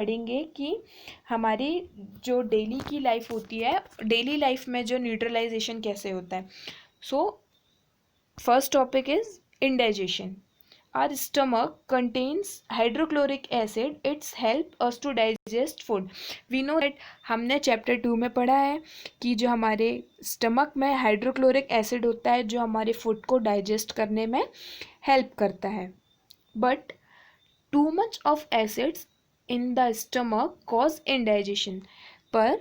पढ़ेंगे कि हमारी जो डेली की लाइफ होती है, डेली लाइफ में जो न्यूट्रलाइजेशन कैसे होता है। So first topic is indigestion. Our stomach contains hydrochloric acid. It's help us to digest food. We know that हमने चैप्टर 2 में पढ़ा है कि जो हमारे स्टमक में हाइड्रोक्लोरिक एसिड होता है जो हमारे फूड को डाइजेस्ट करने में हेल्प करता है। But too much of acids in the stomach cause indigestion. पर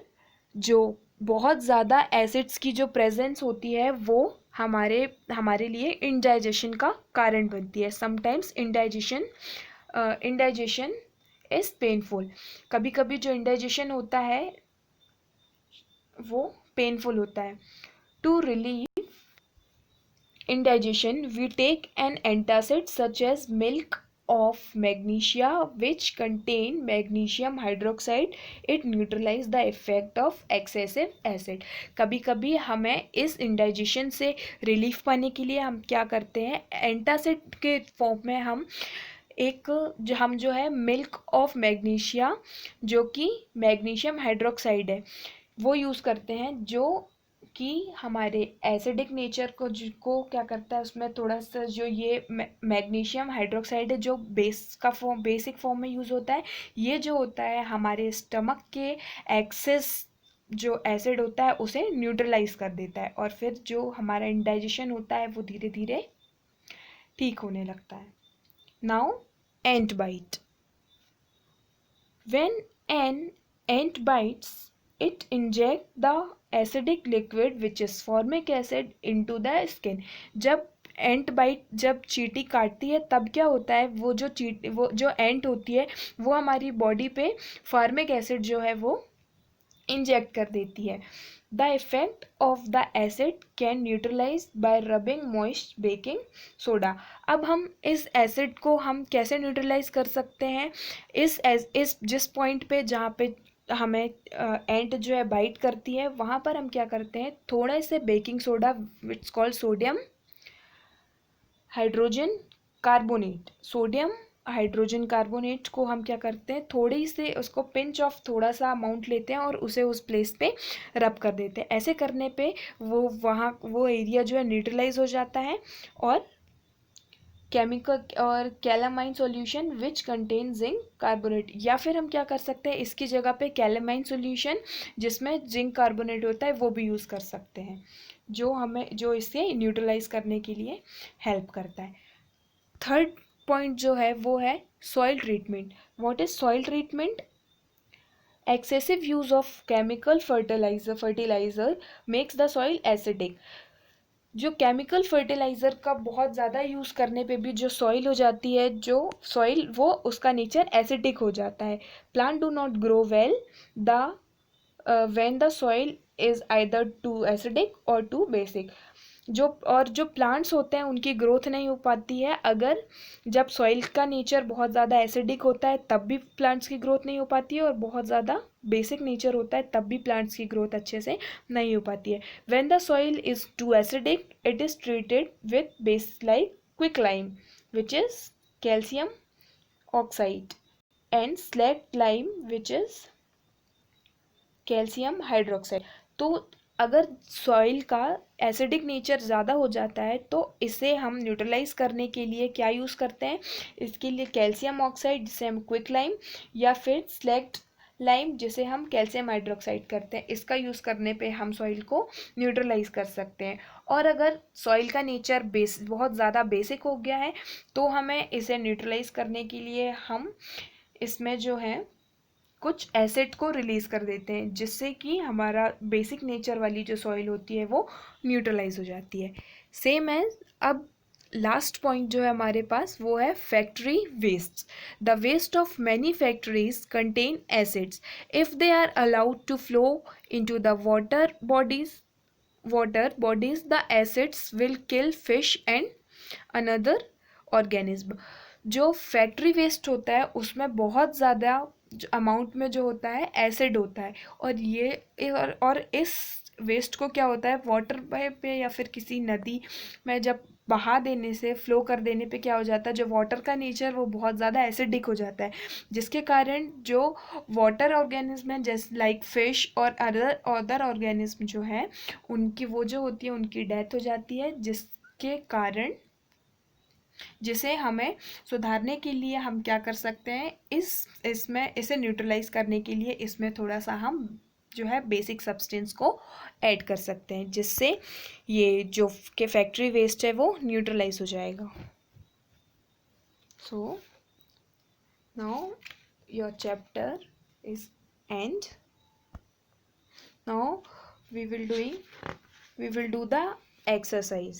जो बहुत ज़्यादा एसिड्स की जो प्रेजेंस होती है वो हमारे लिए इंडाइजेशन का कारण बनती है। Sometimes indigestion is painful. कभी कभी जो इंडाइजेशन होता है वो पेनफुल होता है। To relieve indigestion, we take an antacid such as milk of magnesia which contain magnesium hydroxide. It neutralize the effect of excessive acid. कभी कभी हमें इस indigestion से रिलीफ पाने के लिए हम क्या करते हैं, एंटासिड के फॉर्म में हम जो है मिल्क ऑफ मैग्नीशिया जो कि मैग्नीशियम हाइड्रोक्साइड है वो यूज़ करते हैं, जो कि हमारे एसिडिक नेचर को क्या करता है, उसमें थोड़ा सा जो ये मैग्नीशियम हाइड्रोक्साइड है जो बेसिक फॉर्म में यूज़ होता है, ये जो होता है हमारे स्टमक के एक्सेस जो एसिड होता है उसे न्यूट्रलाइज कर देता है और फिर जो हमारा इंडाइजेशन होता है वो धीरे धीरे ठीक होने लगता है। Now ant bite. When an ant bites it inject the acidic liquid which is formic acid into the skin. जब चींटी काटती है तब क्या होता है, वो जो एंट होती है वो हमारी बॉडी पे फॉर्मिक एसिड जो है वो इंजेक्ट कर देती है। The effect of the acid can neutralize by rubbing moist baking soda. अब हम इस एसिड को हम कैसे न्यूट्रलाइज कर सकते हैं, इस जिस पॉइंट पे जहाँ पे हमें एंट जो है बाइट करती है वहाँ पर हम क्या करते हैं, थोड़ा से baking soda it's called sodium hydrogen carbonate को हम क्या करते हैं, थोड़ी से उसको पिंच ऑफ थोड़ा सा अमाउंट लेते हैं और उसे उस प्लेस पे रब कर देते हैं। ऐसे करने पे वो एरिया जो है न्यूट्रलाइज हो जाता है और केमिकल और calamine solution which contain zinc carbonate, या फिर हम क्या कर सकते हैं इसकी जगह पे कैलामाइन सॉल्यूशन जिसमें जिंक कार्बोनेट होता है वो भी यूज़ कर सकते हैं, जो इसे न्यूट्रलाइज करने के लिए हेल्प करता है। थर्ड पॉइंट जो है वो है soil treatment. What is soil treatment? Excessive use of chemical fertilizer makes the soil acidic. जो केमिकल फर्टिलाइज़र का बहुत ज़्यादा यूज़ करने पे भी जो सॉइल हो जाती है, जो सॉइल वो उसका नेचर एसिडिक हो जाता है। Plant do not grow well the when the soil is either too acidic और टू बेसिक। जो प्लांट्स होते हैं उनकी ग्रोथ नहीं हो पाती है अगर जब सॉइल का नेचर बहुत ज़्यादा एसिडिक होता है तब भी प्लांट्स की ग्रोथ नहीं हो पाती है, और बहुत ज़्यादा बेसिक नेचर होता है तब भी प्लांट्स की ग्रोथ अच्छे से नहीं हो पाती है। When the soil is too acidic it is treated with base like quicklime which is calcium oxide and slaked lime which is calcium hydroxide. तो अगर सॉइल का एसिडिक नेचर ज़्यादा हो जाता है तो इसे हम न्यूट्रलाइज करने के लिए क्या यूज़ करते हैं, इसके लिए कैल्शियम ऑक्साइड जिसे हम क्विक लाइम या फिर स्लैक्ट लाइम जिसे हम कैल्शियम हाइड्रोक्साइड करते हैं, इसका यूज़ करने पे हम सॉइल को न्यूट्रलाइज कर सकते हैं। और अगर सॉइल का नेचर बहुत ज़्यादा बेसिक हो गया है तो हमें इसे न्यूट्रलाइज करने के लिए हम इसमें जो है कुछ एसिड को रिलीज़ कर देते हैं जिससे कि हमारा बेसिक नेचर वाली जो सॉइल होती है वो न्यूट्रलाइज हो जाती है। सेम है। अब लास्ट पॉइंट जो है हमारे पास वो है factory waste. The waste of many factories contain acids. If they are allowed to flow into the water bodies the acids will kill fish and another organism. जो फैक्ट्री वेस्ट होता है उसमें बहुत ज़्यादा अमाउंट में जो होता है एसिड होता है, और इस वेस्ट को क्या होता है वाटर पे या फिर किसी नदी में जब बहा देने से, फ्लो कर देने पे क्या हो जाता है, जो वाटर का नेचर वो बहुत ज़्यादा एसिडिक हो जाता है, जिसके कारण जो वाटर ऑर्गेनिज्म है जैसे लाइक फिश और अदर ऑर्गेनिज्म जो है उनकी वो जो होती है उनकी डेथ हो जाती है, जिसके कारण जिसे हमें सुधारने के लिए हम क्या कर सकते हैं, इसमें इसे न्यूट्रलाइज करने के लिए इसमें थोड़ा सा हम जो है बेसिक सब्सटेंस को ऐड कर सकते हैं, जिससे ये जो के फैक्ट्री वेस्ट है वो न्यूट्रलाइज हो जाएगा. So now your chapter is and. Now we will do the exercise.